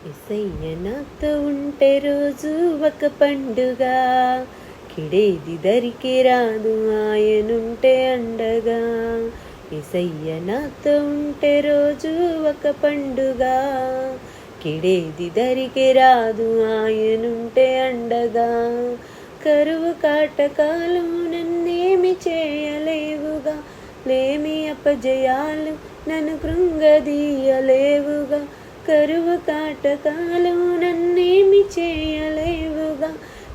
యేసయ్య నాతో ఉంటే రోజు ఒక పండుగ, కిడేది దరికి రాదు ఆయనుంటే అండగా. యేసయ్య నాతో ఉంటే రోజు ఒక పండుగ, కిడేది దరికి రాదు ఆయనుంటే అండగా. కరువు కాటకాలు నన్నేమి చేయలేవుగా, లేమి అపజయాలు నన్ను కృంగదీయలేవుగా. కరువు కాటకాలు నన్నేమి చేయలేవుగా,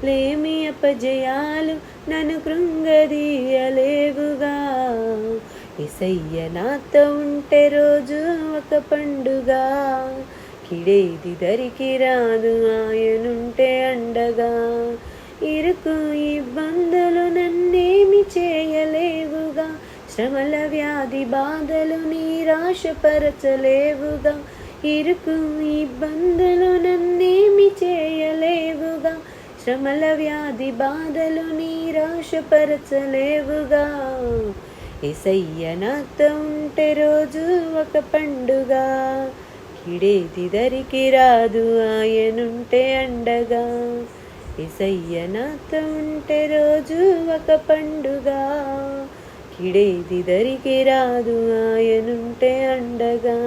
లేమి అపజయాలు నన్ను కృంగదీయలేవుగా. యేసయ్య నాతో ఉంటే రోజు ఒక పండుగ, కిడేది దరికి రాదు ఆయనుంటే అండగా. ఇరుకు ఇబ్బందులు నన్నేమి చేయలేవుగా, శ్రమల వ్యాధి బాధలు నిరాశపరచలేవుగా. ఇరుకు ఇబ్బందులు నన్నేమి చేయలేవుగా, శ్రమల వ్యాధి బాధలు నిరాశపరచలేవుగా. యేసయ్య నాతో ఉంటే రోజు ఒక పండుగ, కిడేది దరికి రాదు ఆయనుంటే అండగా. యేసయ్య నాతో ఉంటే రోజు ఒక పండుగ, కిడేది దరికి రాదు ఆయనుంటే అండగా.